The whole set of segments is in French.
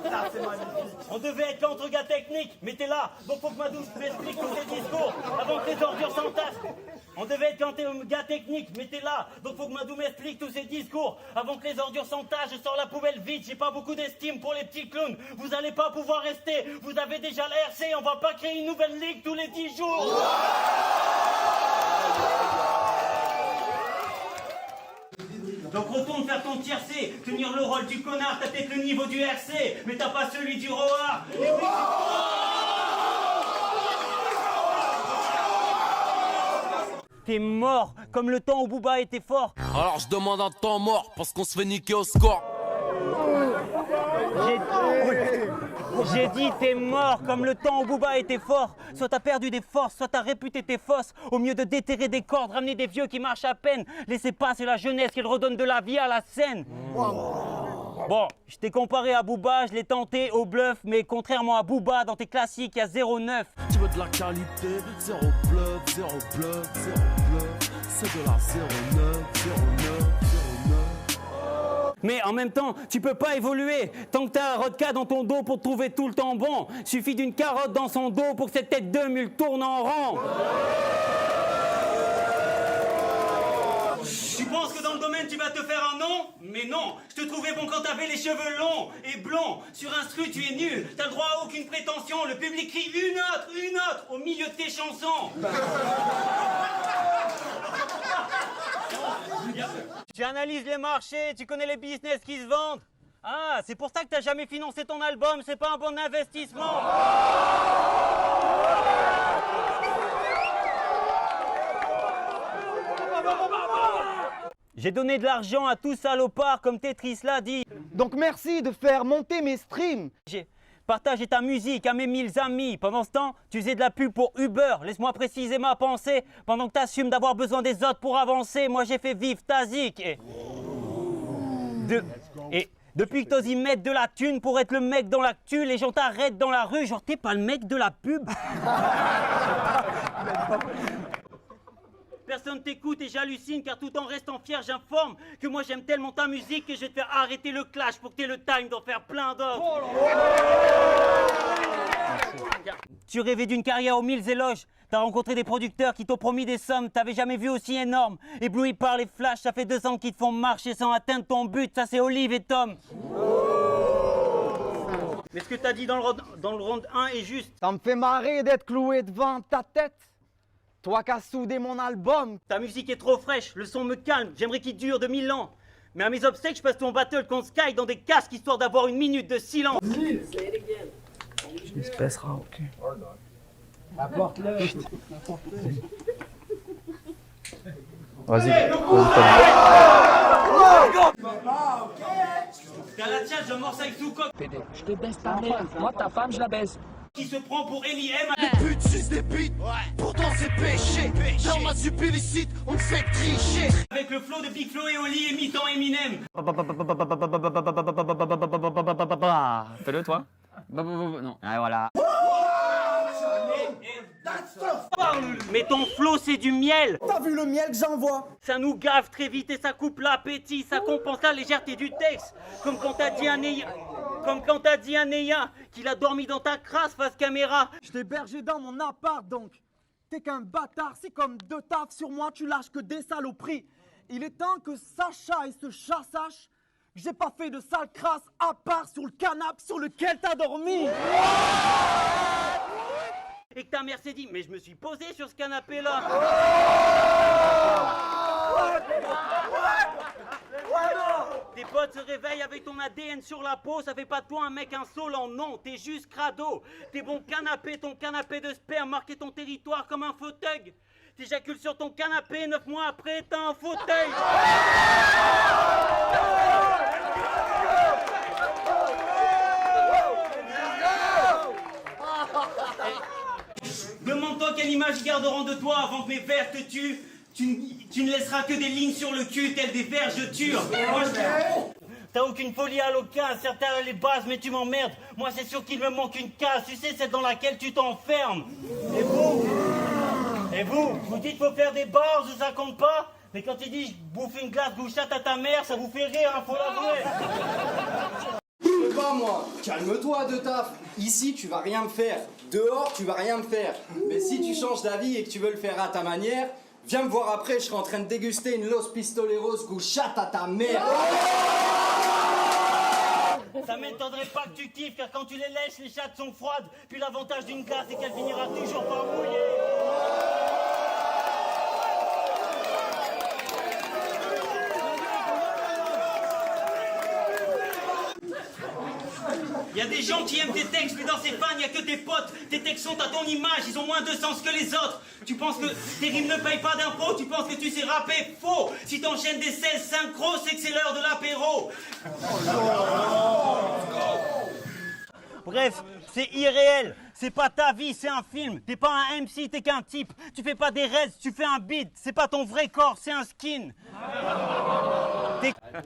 Ça, c'est magnifique. On devait être contre gars technique, mais t'es là. Donc faut que Madou m'explique tous ces discours avant que les ordures s'entassent. On devait être contre gars technique, mais t'es là. Donc faut que Madou m'explique tous ces discours avant que les ordures s'entassent. Je sors la poubelle vite, j'ai pas beaucoup d'estime pour les petits clowns. Vous allez pas pouvoir rester. Vous avez déjà la RC, on va pas créer une nouvelle ligue tous les 10 jours. Donc retourne faire ton tiercé, tenir le rôle du connard, t'as peut-être le niveau du RC, mais t'as pas celui du Roar. T'es mort, comme le temps où Booba était fort. Alors je demande un temps mort, parce qu'on se fait niquer au score. J'ai dit t'es mort, comme le temps où Booba était fort. Soit t'as perdu des forces, soit t'as réputé tes fosses. Au mieux de déterrer des cordes, ramener des vieux qui marchent à peine. Laissez passer la jeunesse qu'elle redonne de la vie à la scène. Bon, je t'ai comparé à Booba, je l'ai tenté au bluff. Mais contrairement à Booba, dans tes classiques, il y a 0,9. Tu veux de la qualité, zéro bluff, zéro bluff, zéro bluff. C'est de la 09, 09, 09. Mais en même temps, tu peux pas évoluer tant que t'as un Rodka dans ton dos pour te trouver tout le temps bon. Suffit d'une carotte dans son dos pour que cette tête de mule tourne en rond. Tu penses que dans le domaine tu vas te faire un nom? Mais non, je te trouvais bon quand t'avais les cheveux longs et blonds. Sur instru tu es nul, t'as le droit à aucune prétention. Le public crie une autre au milieu de tes chansons. Tu analyses les marchés, tu connais les business qui se vendent. Ah, c'est pour ça que t'as jamais financé ton album, c'est pas un bon investissement. J'ai donné de l'argent à tout salopard comme Tetris l'a dit. Donc merci de faire monter mes streams. J'ai partagé ta musique à mes 1000 amis. Pendant ce temps, tu faisais de la pub pour Uber. Laisse-moi préciser ma pensée. Pendant que t'assumes d'avoir besoin des autres pour avancer, moi j'ai fait vivre ta zik. Et depuis que t'oses y mettre de la thune pour être le mec dans l'actu, les gens t'arrêtent dans la rue. Genre, t'es pas le mec de la pub. Personne t'écoute et j'hallucine car tout en restant fier j'informe que moi j'aime tellement ta musique que je vais te faire arrêter le clash pour que t'aies le time d'en faire plein d'autres. Tu rêvais d'une carrière aux 1000 éloges. T'as rencontré des producteurs qui t'ont promis des sommes, t'avais jamais vu aussi énorme. Ébloui par les flashs, ça fait 2 ans qu'ils te font marcher sans atteindre ton but, ça c'est Olive et Tom. Mais ce que t'as dit dans le round 1 est juste. Ça me fait marrer d'être cloué devant ta tête. Toi qui as soudé mon album. Ta musique est trop fraîche, le son me calme, j'aimerais qu'il dure de 1000 ans. Mais à mes obsèques, je passe ton battle contre Sky dans des casques histoire d'avoir une minute de silence. Il se baissera, ok. Apporte-le. Vas-y. T'as la tienne, je morce avec sous-coque. Je te baisse pas, mec. Moi, ta femme, je la baisse. Qui se prend pour Eli M. Les putes sucent des bites, pourtant c'est péché. Dans ma sup illicite, on me fait tricher. Avec le flow de Big Flo et Oli imitant Eminem. Fais-le toi. Non. Ah voilà. Mais ton flow c'est du miel. T'as vu le miel que j'envoie? Ça nous gave très vite et ça coupe l'appétit. Ça compense la légèreté du texte. Comme quand t'as dit à Neya qu'il a dormi dans ta crasse face caméra. Je t'ai hébergé dans mon appart donc. T'es qu'un bâtard, c'est comme 2 tafs sur moi, tu lâches que des saloperies. Il est temps que Sacha et ce chat sachent que j'ai pas fait de sale crasse à part sur le canapé sur lequel t'as dormi. Et que ta mère s'est dit, mais je me suis posé sur ce canapé-là. Tes potes se réveillent avec ton ADN sur la peau, ça fait pas de toi un mec insolent, non, t'es juste crado. T'es bon canapé, ton canapé de sperme, marquer ton territoire comme un fauteuil. T'éjacules sur ton canapé, 9 mois après, t'as un fauteuil. Demande-toi quelle image ils garderont de toi avant que mes vers te tuent. Tu ne laisseras que des lignes sur le cul, telles des vergetures. T'as aucune folie à l'occasion, certains les bases, mais tu m'emmerdes. Moi, c'est sûr qu'il me manque une case, tu sais, celle dans laquelle tu t'enfermes. Et vous dites faut faire des bars, ça compte pas? Mais quand tu dis je bouffe une glace bouchate à ta mère, ça vous fait rire, hein, faut l'avouer. moi. Calme-toi, De Taf. Ici, tu vas rien me faire. Dehors, tu vas rien me faire. Mais si tu changes d'avis et que tu veux le faire à ta manière, viens me voir après, je serai en train de déguster une Los Pistoleros goût chatte à ta mère. Ça m'étonnerait pas que tu kiffes, car quand tu les lèches, les chattes sont froides. Puis l'avantage d'une glace, c'est qu'elle finira toujours par mouiller. Il y a des gens qui aiment tes textes, mais dans ces fans, il n'y a que tes potes. Tes textes sont à ton image, ils ont moins de sens que les autres. Tu penses que tes rimes ne payent pas d'impôts, tu penses que tu sais rapper, faux. Si t'enchaînes des 16 synchros, c'est que c'est l'heure de l'apéro. Bref, c'est irréel. C'est pas ta vie, c'est un film. T'es pas un MC, t'es qu'un type. Tu fais pas des restes, tu fais un beat. C'est pas ton vrai corps, c'est un skin.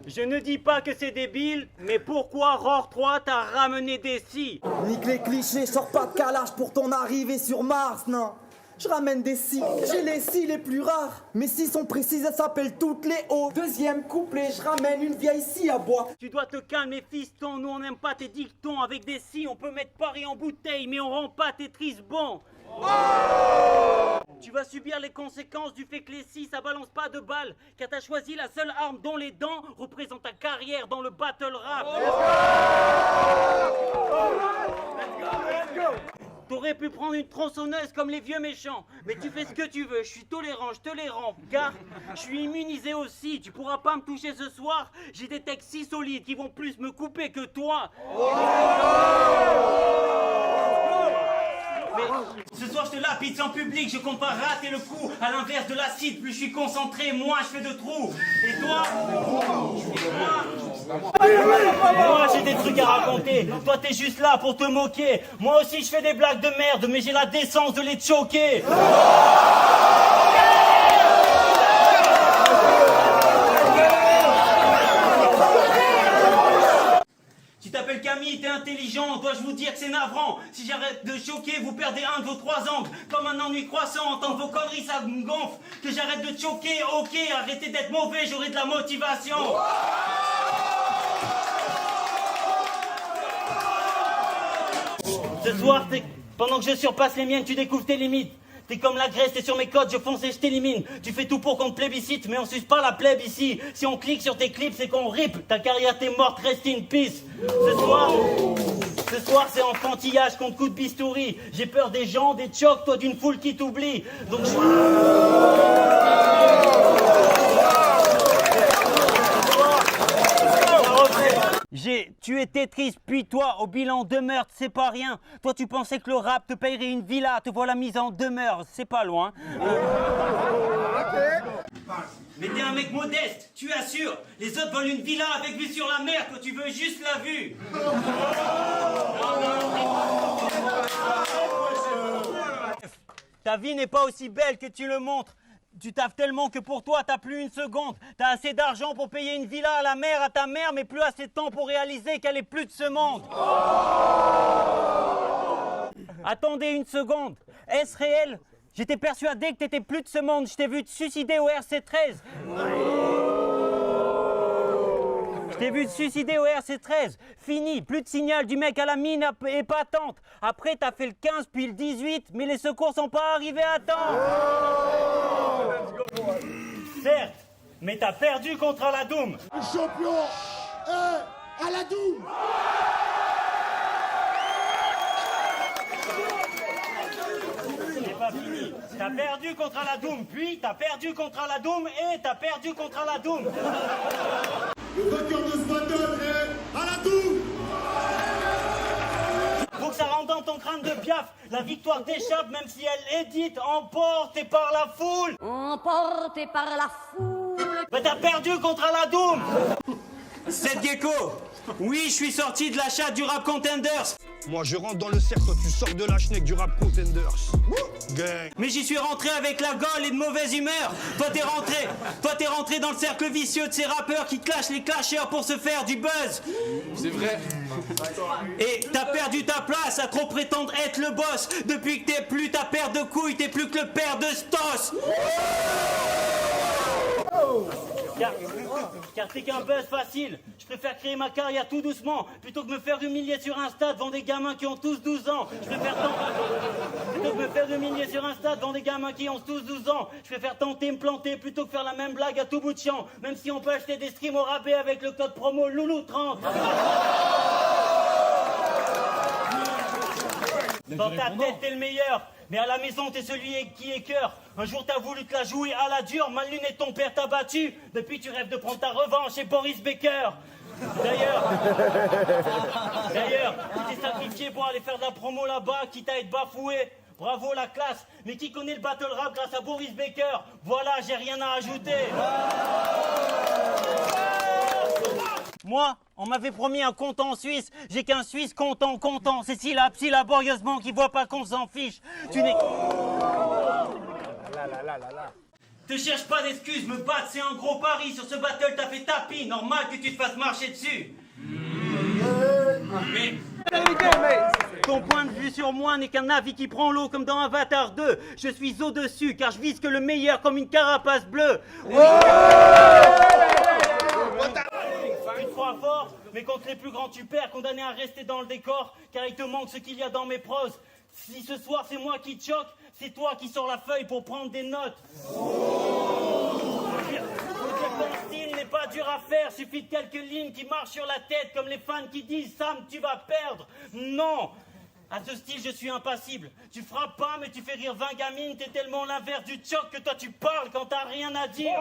Je ne dis pas que c'est débile, mais pourquoi Roar 3 t'a ramené des scies? Nique les clichés, sors pas de calage pour ton arrivée sur Mars, non. Je ramène des scies, j'ai les scies les plus rares. Mes scies sont précises, elles s'appellent toutes les hauts. Deuxième couplet, je ramène une vieille scie à bois. Tu dois te calmer, fiston, nous on n'aime pas tes dictons. Avec des scies, on peut mettre Paris en bouteille, mais on rend pas Tetris bon. Tu vas subir les conséquences du fait que les scies, ça balance pas de balles. Car t'as choisi la seule arme dont les dents représentent ta carrière dans le battle rap. T'aurais pu prendre une tronçonneuse comme les vieux méchants. Mais tu fais ce que tu veux, je suis tolérant, je te les rends. Car je suis immunisé aussi, tu pourras pas me toucher ce soir. J'ai des textes si solides qui vont plus me couper que toi. Mais ce soir je te lapide en public, je compte pas rater le coup. À l'inverse de l'acide, plus je suis concentré, moins je fais de trous. Et toi moi j'ai des trucs à raconter. Toi t'es juste là pour te moquer. Moi aussi je fais des blagues de merde, mais j'ai la décence de les choquer. Tu t'appelles Camille, t'es intelligent, dois-je vous dire que c'est navrant. Si j'arrête de choquer, vous perdez un de vos 3 angles. Comme un ennui croissant, entendre vos conneries, ça me gonfle. Que j'arrête de choquer, ok, arrêtez d'être mauvais, j'aurai de la motivation. Ce soir, pendant que je surpasse les miennes, tu découvres tes limites. T'es comme la Grèce, t'es sur mes codes, je fonce et je t'élimine. Tu fais tout pour qu'on te plébiscite, mais on suce pas la plèbe ici. Si on clique sur tes clips, c'est qu'on rip. Ta carrière t'est morte, rest in peace. Ce soir, c'est enfantillage contre coup de bistouri. J'ai peur des gens, des chocs, toi d'une foule qui t'oublie. Donc j'ai tué Tetris, puis toi, au bilan de meurtre, c'est pas rien. Toi, tu pensais que le rap te payerait une villa, te voilà mise en demeure, c'est pas loin. Mais t'es un mec modeste, tu assures. Les autres veulent une villa avec vue sur la mer, toi tu veux juste la vue. Ta vie n'est pas aussi belle que tu le montres. Tu taffes tellement que pour toi, t'as plus une seconde. T'as assez d'argent pour payer une villa à la mer à ta mère, mais plus assez de temps pour réaliser qu'elle est plus de ce monde. Attendez une seconde. Est-ce réel? J'étais persuadé que t'étais plus de ce monde. Je t'ai vu te suicider au RC13. Je t'ai vu te suicider au RC13. Fini, plus de signal du mec à la mine épatante. Après, t'as fait le 15 puis le 18, mais les secours sont pas arrivés à temps. Certes, mais t'as perdu contre Aladoum. Le champion est Aladoum. C'est pas fini. T'as perdu contre Aladoum, puis t'as perdu contre Aladoum et t'as perdu contre Aladoum. Le vainqueur de ce battle est Aladoum. Faut que ça rentre dans ton crâne de piaf. La victoire t'échappe même si elle est dite emportée par la foule. Emporté par la foule. Mais t'as perdu contre Aladoum. C'est Gecko. Oui, je suis sorti de la chatte du Rap Contenders. Moi je rentre dans le cercle, toi tu sors de la schneck du Rap Contenders. Gang. Mais j'y suis rentré avec la gaule et de mauvaise humeur. Toi t'es rentré dans le cercle vicieux de ces rappeurs qui clashent les clasheurs pour se faire du buzz. C'est vrai. Et t'as perdu ta place à trop prétendre être le boss. Depuis que t'es plus ta paire de couilles, t'es plus que le père de Stos. Car t'es qu'un buzz facile. Je préfère créer ma carrière tout doucement plutôt que me faire humilier sur Insta devant des gamins qui ont tous 12 ans. Plutôt que me faire humilier sur Insta devant des gamins qui ont tous 12 ans. Je préfère tenter me planter plutôt que faire la même blague à tout bout de champ. Même si on peut acheter des streams au rabais avec le code promo Loulou30. Dans ta tête, t'es le meilleur, mais à la maison, t'es celui qui est cœur. Un jour, t'as voulu te la jouer à la dure, ma lunette, ton père t'a battu. Depuis, tu rêves de prendre ta revanche chez Boris Becker. D'ailleurs, tu t'es sacrifié pour aller faire de la promo là-bas, quitte à être bafoué. Bravo la classe, mais qui connaît le battle rap grâce à Boris Becker? Voilà, j'ai rien à ajouter. Moi, on m'avait promis un compte en Suisse. J'ai qu'un Suisse content. C'est si laborieusement qui voit pas qu'on s'en fiche. Tu n'es... Te cherche pas d'excuses, me battre c'est un gros pari. Sur ce battle t'as fait tapis, normal que tu te fasses marcher dessus. Mais... Ton point de vue sur moi n'est qu'un avis qui prend l'eau comme dans Avatar 2. Je suis au-dessus car je vise que le meilleur comme une carapace bleue. Une fois fort, mais contre les plus grands tu perds, condamné à rester dans le décor, car il te manque ce qu'il y a dans mes proses. Si ce soir c'est moi qui te choque, c'est toi qui sors la feuille pour prendre des notes. Faut dire que ton style n'est pas dur à faire, suffit de quelques lignes qui marchent sur la tête, comme les fans qui disent « Sam, tu vas perdre ». Non, à ce style je suis impassible. Tu frappes pas mais tu fais rire 20 gamines, t'es tellement l'inverse du choc que toi tu parles quand t'as rien à dire.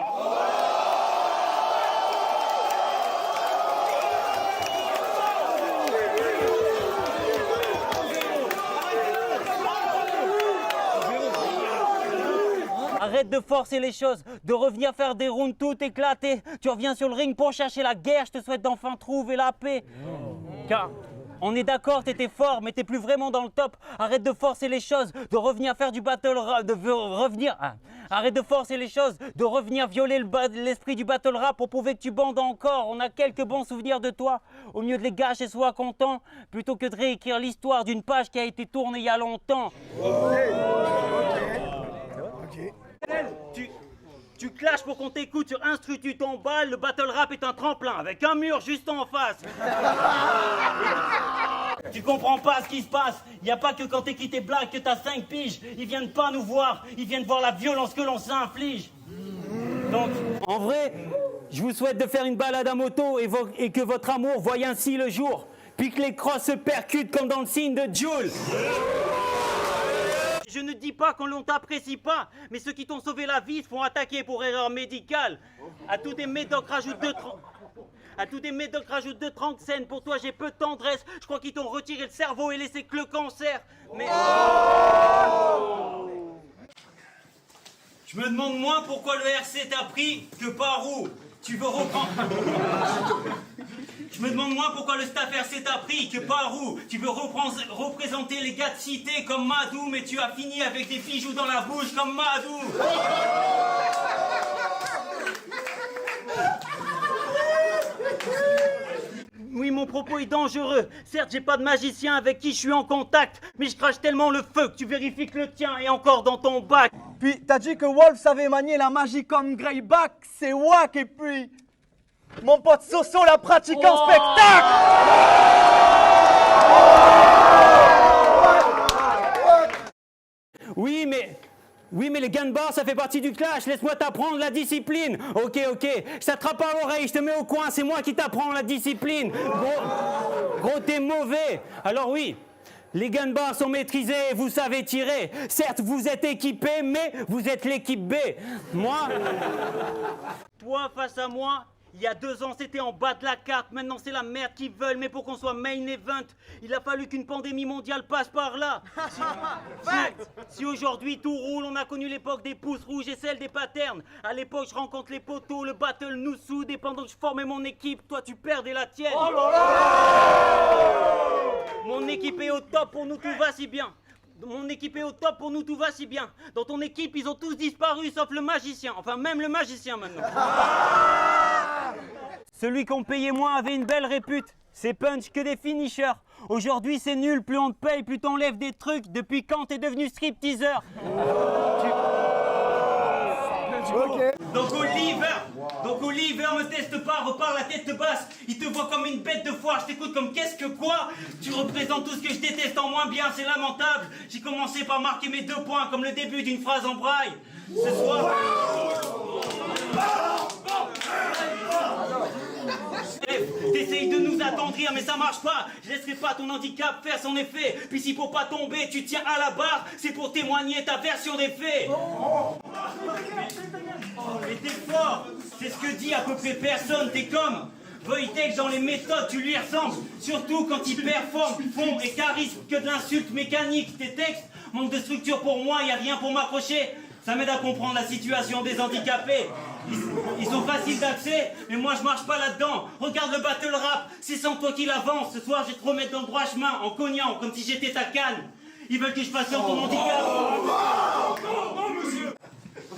Arrête de forcer les choses, de revenir faire des rounds tout éclatés. Tu reviens sur le ring pour chercher la guerre, je te souhaite d'enfin trouver la paix. Car on est d'accord, t'étais fort, mais t'es plus vraiment dans le top. Arrête de forcer les choses, de revenir faire du battle rap, Arrête de forcer les choses, de revenir violer l'esprit du battle rap pour prouver que tu bandes encore. On a quelques bons souvenirs de toi. Au mieux de les gâcher, sois content, plutôt que de réécrire l'histoire d'une page qui a été tournée il y a longtemps. Tu clashes pour qu'on t'écoute sur Instru, tu t'emballes, le battle rap est un tremplin avec un mur juste en face. Tu comprends pas ce qui se passe, y a pas que quand t'écris tes blagues que t'as 5 piges. Ils viennent pas nous voir, ils viennent voir la violence que l'on s'inflige. Donc, en vrai, je vous souhaite de faire une balade à moto et que votre amour voie ainsi le jour. Puis que les crosses se percutent comme dans le signe de Joule. Je ne dis pas qu'on ne t'apprécie pas, mais ceux qui t'ont sauvé la vie se font attaquer pour erreur médicale. À tous des médocs rajoutent 2,30 scènes. Pour toi, j'ai peu de tendresse. Je crois qu'ils t'ont retiré le cerveau et laissé que le cancer. Mais... Je me demande moins pourquoi le RC t'a pris que par où. Tu veux reprendre... Je me demande moins pourquoi le staff RC t'a pris que par où. Tu veux représenter les gars de cité comme Madou, mais tu as fini avec des bijoux dans la bouche comme Madou. Oui, mon propos est dangereux. Certes, j'ai pas de magicien avec qui je suis en contact, mais je crache tellement le feu que tu vérifies que le tien est encore dans ton bac. Puis t'as dit que Wolf savait manier la magie comme Greyback, c'est wack. Et puis mon pote Soso la pratique en spectacle. Oui, mais les gun bars, ça fait partie du clash. Laisse-moi t'apprendre la discipline. Ok, je t'attrape à l'oreille, je te mets au coin, c'est moi qui t'apprends la discipline. Gros, t'es mauvais. Alors oui, les gun bars sont maîtrisés et vous savez tirer. Certes, vous êtes équipés, mais vous êtes l'équipe B. Moi, toi face à moi, il y a 2 ans, c'était en bas de la carte. Maintenant, c'est la merde qu'ils veulent. Mais pour qu'on soit main event, il a fallu qu'une pandémie mondiale passe par là. Si aujourd'hui tout roule, on a connu l'époque des pouces rouges et celle des patterns. À l'époque, je rencontre les poteaux, le battle nous soude. Et pendant que je formais mon équipe, toi, tu perdais la tienne. Oh là là! Mon équipe est au top, pour nous tout va si bien. Mon équipe est au top, pour nous tout va si bien. Dans ton équipe, ils ont tous disparu, sauf le magicien. Enfin, même le magicien maintenant. Celui qu'on payait moins avait une belle répute. C'est punch que des finishers. Aujourd'hui, c'est nul. Plus on te paye, plus t'enlèves des trucs. Depuis quand t'es devenu stripteaseur? Donc Oliver me teste pas, repars la tête basse. Il te voit comme une bête de foire, je t'écoute comme qu'est-ce que quoi? Tu représentes tout ce que je déteste en moins bien, c'est lamentable. J'ai commencé par marquer mes 2 points comme le début d'une phrase en braille. Ce soir... T'essayes de nous attendrir mais ça marche pas. Je laisserai pas ton handicap faire son effet. Puis si pour pas tomber tu tiens à la barre, c'est pour témoigner ta version des faits. Mais t'es fort, c'est ce que dit à peu près personne. T'es comme Wojtek dans les méthodes, tu lui ressembles. Surtout quand il performe, fond et charisme que de l'insulte mécanique. Tes textes manquent de structure pour moi, y a rien pour m'accrocher. Ça m'aide à comprendre la situation des handicapés. Ils sont faciles d'accès, mais moi je marche pas là-dedans. Regarde le battle rap, c'est sans toi qu'il avance. Ce soir je vais te remettre dans le droit chemin, en cognant, comme si j'étais ta canne. Ils veulent que je fasse sur ton handicap.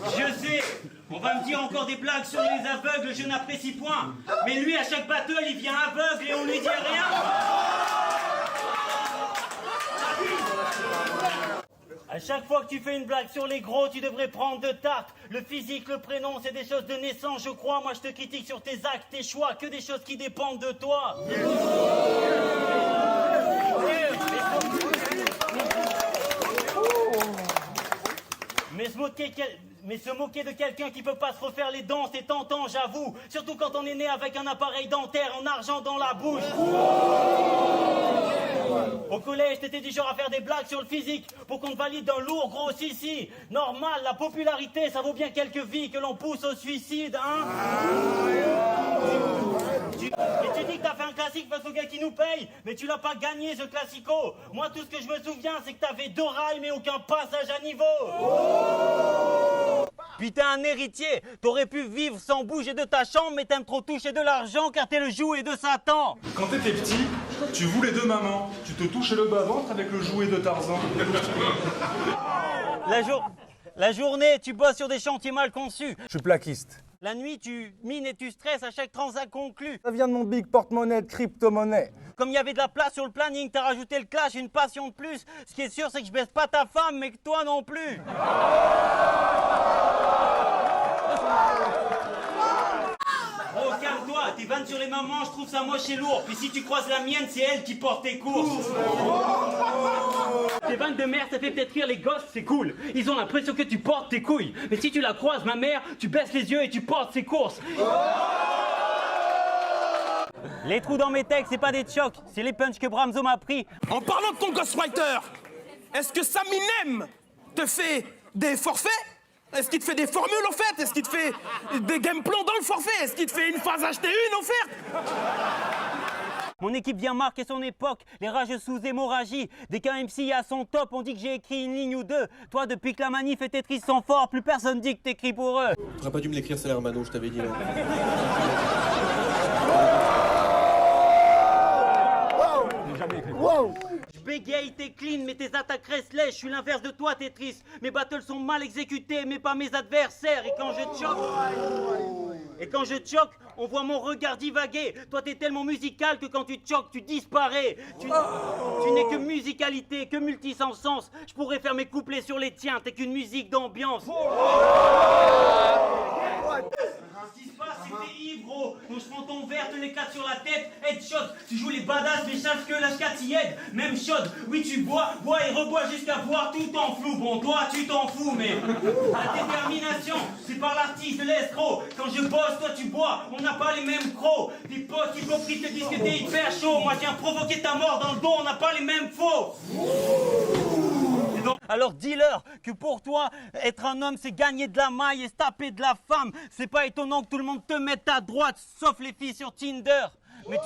Je sais, on va me dire encore des blagues sur les aveugles, je n'apprécie point. Mais lui, à chaque battle, il vient aveugle et on lui dit rien. À chaque fois que tu fais une blague sur les gros, tu devrais prendre de tact. Le physique, le prénom, c'est des choses de naissance, je crois. Moi, je te critique sur tes actes, tes choix, que des choses qui dépendent de toi. Mais se moquer de quelqu'un qui peut pas se refaire les dents, c'est tentant, j'avoue. Surtout quand on est né avec un appareil dentaire en argent dans la bouche. Au collège, t'étais du genre à faire des blagues sur le physique pour qu'on te valide un lourd gros si. Normal, la popularité, ça vaut bien quelques vies que l'on pousse au suicide, hein. Mais tu dis que t'as fait un classique face au gars qui nous paye, mais tu l'as pas gagné ce classico. Moi, tout ce que je me souviens, c'est que t'avais 2 rails mais aucun passage à niveau. Puis t'es un héritier, t'aurais pu vivre sans bouger de ta chambre, mais t'aimes trop toucher de l'argent car t'es le jouet de Satan. Quand t'étais petit, tu voulais 2 mamans. Tu te touchais le bas-ventre avec le jouet de Tarzan. La journée, tu bosses sur des chantiers mal conçus. Je suis plaquiste. La nuit, tu mines et tu stresses à chaque transac conclu. Ça vient de mon big porte-monnaie de crypto-monnaie. Comme il y avait de la place sur le planning, t'as rajouté le clash, une passion de plus. Ce qui est sûr, c'est que je baisse pas ta femme, mais que toi non plus. Oh, calme-toi, tes vannes sur les mamans, je trouve ça moche et lourd. Puis si tu croises la mienne, c'est elle qui porte tes courses. Tes vannes de merde, ça fait peut-être rire les gosses, c'est cool. Ils ont l'impression que tu portes tes couilles. Mais si tu la croises, ma mère, tu baisses les yeux et tu portes ses courses. Les trous dans mes textes, c'est pas des chocs, c'est les punchs que Bramzo m'a pris. En parlant de ton ghostwriter, est-ce que Saminem te fait des forfaits? Est-ce qu'il te fait des formules offertes? Est-ce qu'il te fait des game plans dans le forfait? Est-ce qu'il te fait une phase acheter une offerte? Mon équipe vient marquer son époque, les rageux sous hémorragie. Dès qu'un MC est à son top, on dit que j'ai écrit une ligne ou deux. Toi, depuis que la manif et Tetris sont forts, plus personne dit que t'écris pour eux. T'aurais pas dû me l'écrire, c'est l'Hermano, je t'avais dit là. Wow. Je bégaye, t'es clean, mais tes attaques restent lèches. Je suis l'inverse de toi, Tetris. Mes battles sont mal exécutés, mais pas mes adversaires. Et quand je choque, on voit mon regard divaguer. Toi, t'es tellement musical que quand tu choques, tu disparais. Tu n'es que musicalité, que multisens. Je pourrais faire mes couplets sur les tiens. T'es qu'une musique d'ambiance. Ce qui se passe, c'est que t'es ivre, gros. Donc je prends ton verre, te l'éclate sur la tête, headshot. Tu joues les badass, mais sache que la scat y aide. Même shot, oui, tu bois et rebois jusqu'à voir tout en flou. Bon, toi, tu t'en fous, mais la détermination, c'est par l'artiste, l'escroc. Quand je bosse, toi, tu bois. On n'a pas les mêmes crocs. Tes potes hypocrites te disent que t'es hyper chaud. Moi, je viens provoquer ta mort dans le dos. On n'a pas les mêmes faux. Alors dis-leur que pour toi, être un homme, c'est gagner de la maille et se taper de la femme. C'est pas étonnant que tout le monde te mette à droite, sauf les filles sur Tinder. Mais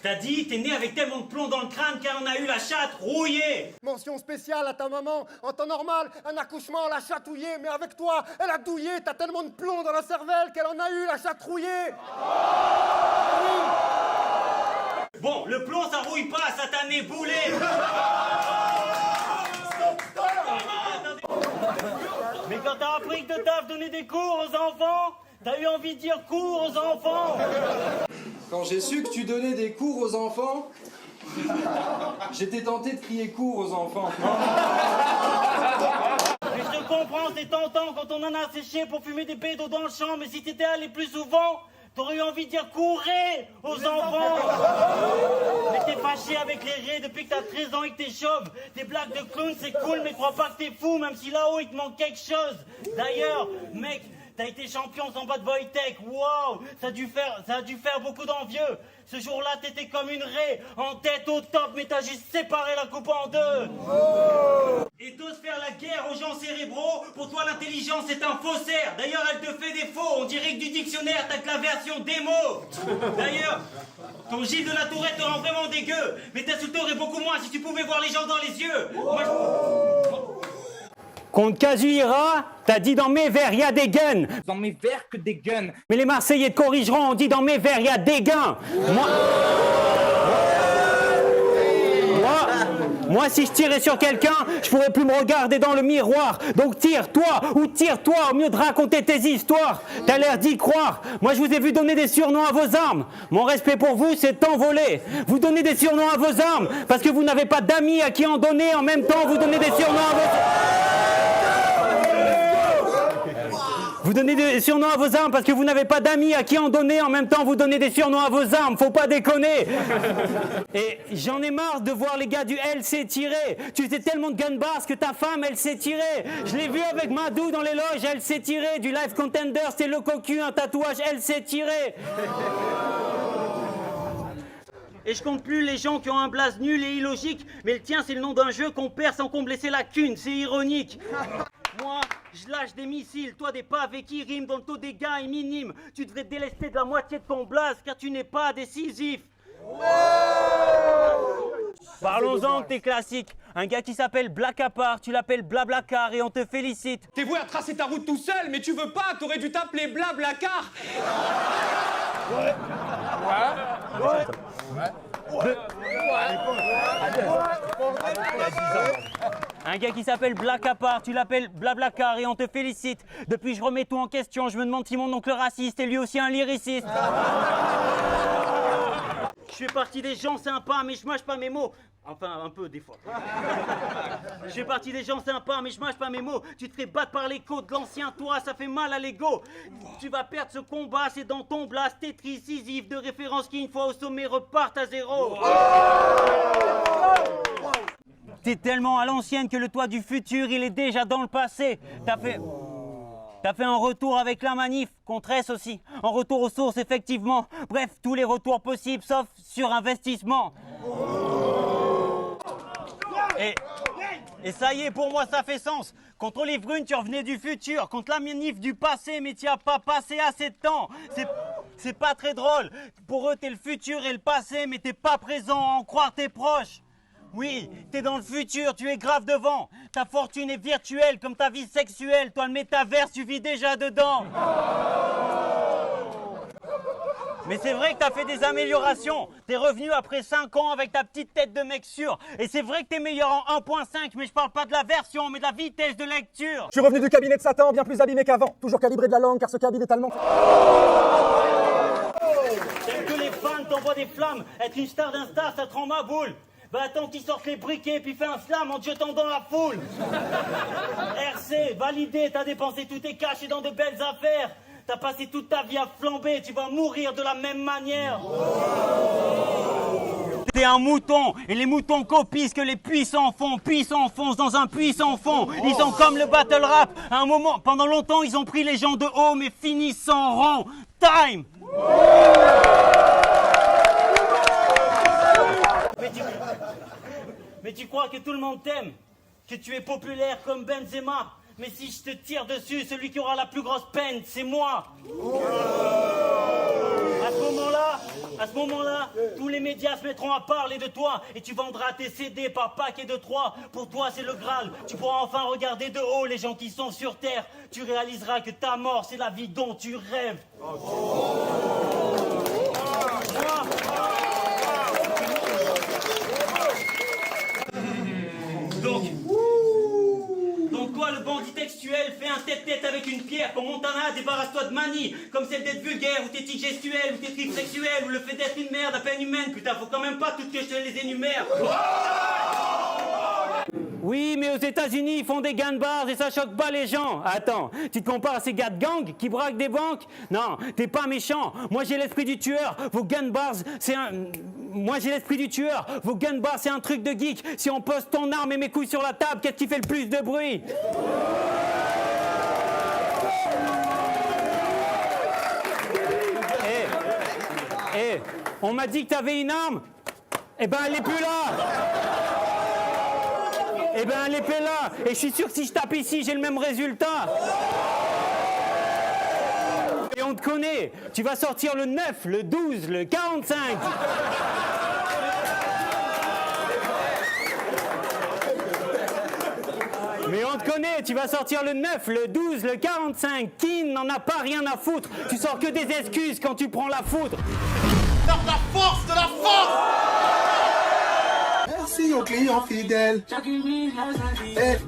t'as dit, t'es né avec tellement de plomb dans le crâne car on a eu la chatte rouillée. Mention spéciale à ta maman. En temps normal, un accouchement, la chatouillée. Mais avec toi, elle a douillé. T'as tellement de plomb dans la cervelle qu'elle en a eu la chatte rouillée. Bon, le plomb, ça rouille pas, satané boulet. Mais quand t'as appris que de taf donner des cours aux enfants, t'as eu envie de dire cours aux enfants. Quand j'ai su que tu donnais des cours aux enfants, j'étais tenté de crier cours aux enfants. Mais je te comprends, c'est tentant quand on en a séché pour fumer des bédos dans le champ, mais si t'étais allé plus souvent, t'aurais eu envie de dire courez aux enfants. Mais t'es fâché avec les raies depuis que t'as 13 ans et que t'es chauve. Tes blagues de clown c'est cool, mais crois pas que t'es fou, même si là-haut il te manque quelque chose. D'ailleurs, mec, t'as été champion sans bas de Wojtek, waouh, ça a dû faire beaucoup d'envieux. Ce jour-là, t'étais comme une raie, en tête au top, mais t'as juste séparé la coupe en deux. Et t'oses faire la guerre aux gens cérébraux, pour toi l'intelligence est un faussaire. D'ailleurs, elle te fait défaut, on dirait que du dictionnaire, t'as que la version démo. D'ailleurs, ton Gilles de la Tourette te rend vraiment dégueu, mais t'insulterais beaucoup moins si tu pouvais voir les gens dans les yeux. Contre Kazuhira, t'as dit dans mes verres, y a des guns. Dans mes verres que des guns. Mais les Marseillais te corrigeront, on dit dans mes verres, y a des gains. Moi, si je tirais sur quelqu'un, je pourrais plus me regarder dans le miroir. Donc tire-toi ou tire-toi au mieux de raconter tes histoires. T'as l'air d'y croire. Moi, je vous ai vu donner des surnoms à vos armes. Mon respect pour vous, c'est envolé. Vous donnez des surnoms à vos armes parce que vous n'avez pas d'amis à qui en donner. En même temps, vous donnez des surnoms à vos... Vous donnez des surnoms à vos armes parce que vous n'avez pas d'amis à qui en donner. En même temps, vous donnez des surnoms à vos armes. Faut pas déconner. Et j'en ai marre de voir les gars du LC tirer. Tu faisais tellement de gun bars que ta femme, elle s'est tirée. Je l'ai vu avec Madou dans les loges, elle s'est tirée. Du Live Contender, c'est le cocu, un tatouage, elle s'est tirée. Et je compte plus les gens qui ont un blaze nul et illogique, mais le tien c'est le nom d'un jeu qu'on perd sans qu'on me laisse la cune, c'est ironique. Moi, je lâche des missiles, toi des pavés qui riment dont le taux des gars est minime. Tu devrais te délester de la moitié de ton blaze car tu n'es pas décisif. Parlons-en de tes classiques. Un gars qui s'appelle Blacapart, tu l'appelles Blablacar et on te félicite. T'es voué à tracer ta route tout seul, mais tu veux pas, t'aurais dû t'appeler Blablacar. Un gars qui s'appelle Blacapart, tu l'appelles Blablacar et on te félicite. Depuis je remets tout en question, je me demande si mon oncle raciste est lui aussi un lyriciste. Je fais partie des gens sympas, mais je mâche pas mes mots. Enfin, un peu, des fois. Je fais partie des gens sympas, mais je mâche pas mes mots. Tu te fais battre par l'écho de l'ancien toi, ça fait mal à l'ego. Tu vas perdre ce combat, c'est dans ton blast Tetris, Sisyphe, de référence qui, une fois au sommet, repartent à zéro. T'es tellement à l'ancienne que le toi du futur, il est déjà dans le passé. T'as fait un retour avec la manif, contre S aussi. En retour aux sources, effectivement. Bref, tous les retours possibles, sauf sur investissement. Et ça y est, pour moi, ça fait sens. Contre Olive Brune, tu revenais du futur. Contre la manif du passé, mais tu as pas passé assez de temps. C'est pas très drôle. Pour eux, t'es le futur et le passé, mais t'es pas présent à en croire tes proches. Oui, t'es dans le futur, tu es grave devant. Ta fortune est virtuelle comme ta vie sexuelle. Toi, le métaverse, tu vis déjà dedans. Mais c'est vrai que t'as fait des améliorations. T'es revenu après 5 ans avec ta petite tête de mec sûr. Et c'est vrai que t'es meilleur en 1.5, mais je parle pas de la version, mais de la vitesse de lecture. Je suis revenu du cabinet de Satan, bien plus abîmé qu'avant. Toujours calibré de la langue, car ce cabine est allemand. T'aimes que les fans t'envoient des flammes. Être une star d'Insta, ça te rend ma boule. Bah attends qu'ils sortent les briquets puis fais un slam en te jetant dans la foule. RC, validé, t'as dépensé tous tes cash et dans de belles affaires. T'as passé toute ta vie à flamber, tu vas mourir de la même manière. T'es un mouton, et les moutons copient ce que les puissants font. Puis s'enfoncent dans un puissant fond. Ils sont comme le battle rap. À un moment, pendant longtemps, ils ont pris les gens de haut, mais finissent en rond. Time! Mais tu crois que tout le monde t'aime, que tu es populaire comme Benzema. Mais si je te tire dessus, celui qui aura la plus grosse peine, c'est moi. À ce moment-là, tous les médias se mettront à parler de toi et tu vendras tes CD par paquet de 3. Pour toi, c'est le Graal. Tu pourras enfin regarder de haut les gens qui sont sur Terre. Tu réaliseras que ta mort, c'est la vie dont tu rêves. Donc toi, le bandit textuel, fais un tête-tête avec une pierre. Pour Montana, débarrasse-toi de manie. Comme celle d'être vulgaire, ou tes tics gestuels, ou tes tripes sexuels, ou le fait d'être une merde à peine humaine. Putain, faut quand même pas toutes que je te les énumère. Oui, mais aux États-Unis, ils font des gun bars et ça choque pas les gens. Attends, tu te compares à ces gars de gang qui braquent des banques? Non, t'es pas méchant. Moi, j'ai l'esprit du tueur. Vos gun bars, c'est un... Moi, j'ai l'esprit du tueur. Vos gun bars, c'est un truc de geek. Si on pose ton arme et mes couilles sur la table, qu'est-ce qui fait le plus de bruit? On m'a dit que t'avais une arme. Eh ben, elle est plus là. Eh ben, elle est plus là. Et je suis sûr que si je tape ici, j'ai le même résultat. Et on te connaît. Tu vas sortir le 9, le 12, le 45. Mais on te connaît, tu vas sortir le 9, le 12, le 45. Qui n'en a pas rien à foutre? Tu sors que des excuses quand tu prends la foudre. La force de la force! Merci aux clients fidèles.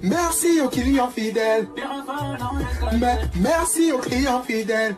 Merci aux clients fidèles. Merci aux clients fidèles.